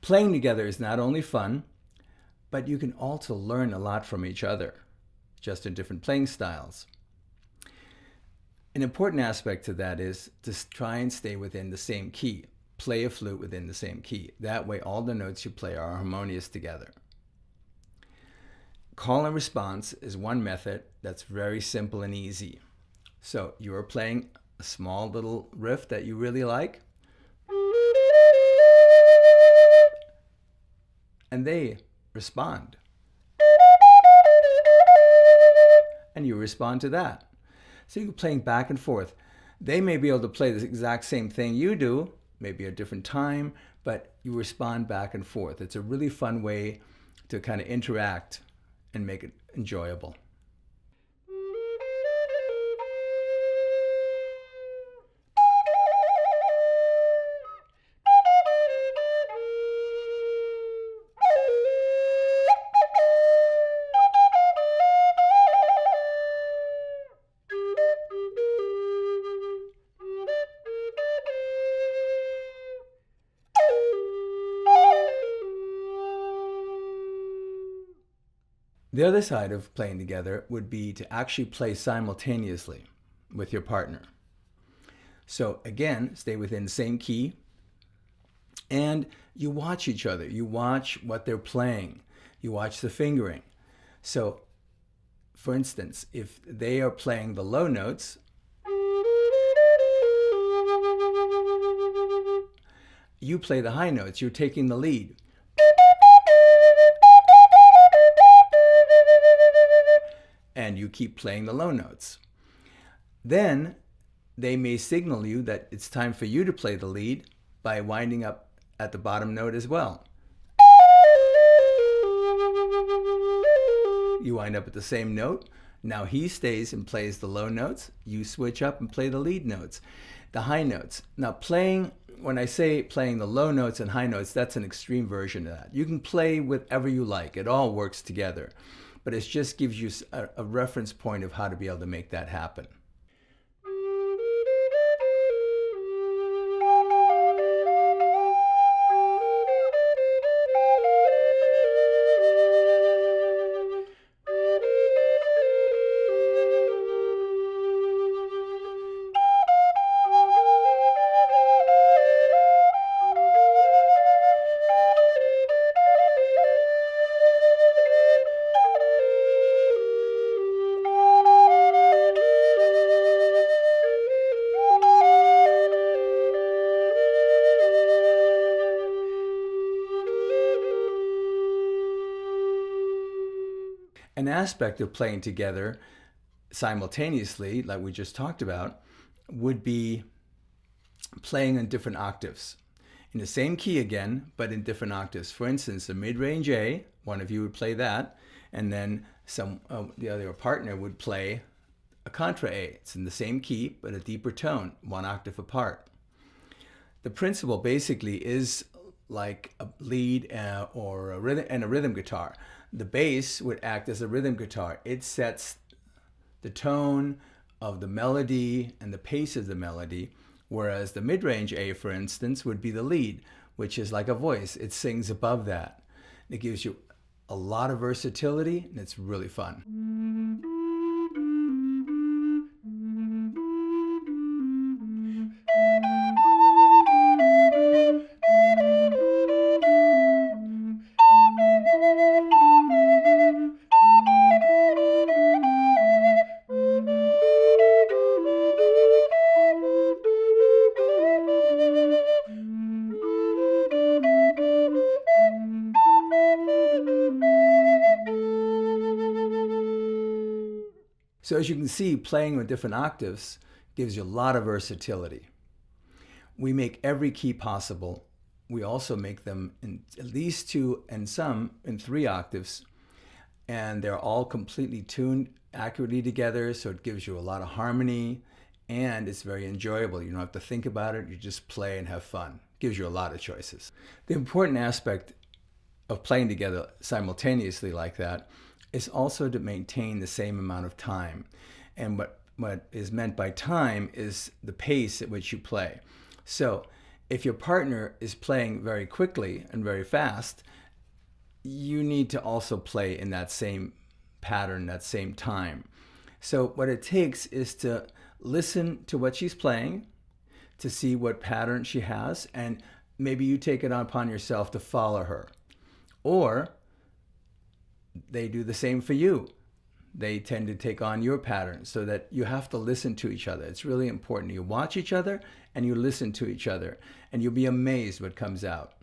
Playing together is not only fun, but you can also learn a lot from each other, just in different playing styles. An important aspect to that is to try and stay within the same key. Play a flute within the same key. That way all the notes you play are harmonious together. Call and response is one method that's very simple and easy. So you're playing a small little riff that you really like, and they respond. And you respond to that. So you're playing back and forth. They may be able to play the exact same thing you do, maybe a different time, but you respond back and forth. It's a really fun way to kind of interact and make it enjoyable. The other side of playing together would be to actually play simultaneously with your partner. So again, stay within the same key, and you watch each other. You watch what they're playing. You watch the fingering. So for instance, if they are playing the low notes, you play the high notes. You're taking the lead. And you keep playing the low notes. Then they may signal you that it's time for you to play the lead by winding up at the bottom note as well. You wind up at the same note. Now he stays and plays the low notes. You switch up and play the lead notes, the high notes. Now when I say playing the low notes and high notes, that's an extreme version of that. You can play whatever you like. It all works together. But it just gives you a reference point of how to be able to make that happen. An aspect of playing together simultaneously, like we just talked about, would be playing in different octaves. In the same key again, but in different octaves. For instance, a mid-range A, one of you would play that, and then the other partner would play a contra A. It's in the same key, but a deeper tone, one octave apart. The principle basically is like a lead or a rhythm and a rhythm guitar. The bass would act as a rhythm guitar. It sets the tone of the melody and the pace of the melody, whereas the mid-range A, for instance, would be the lead, which is like a voice. It sings above that. It gives you a lot of versatility, and it's really fun. So as you can see, playing with different octaves gives you a lot of versatility. We make every key possible. We also make them in at least 2 and some in 3 octaves. And they're all completely tuned accurately together, so it gives you a lot of harmony, and it's very enjoyable. You don't have to think about it. You just play and have fun. It gives you a lot of choices. The important aspect of playing together simultaneously like that is also to maintain the same amount of time. And what is meant by time is the pace at which you play. So if your partner is playing very quickly and very fast, you need to also play in that same pattern, that same time. So what it takes is to listen to what she's playing, to see what pattern she has, and maybe you take it upon yourself to follow her. Or they do the same for you. They tend to take on your pattern, so that you have to listen to each other. It's really important. You watch each other and you listen to each other, and you'll be amazed what comes out.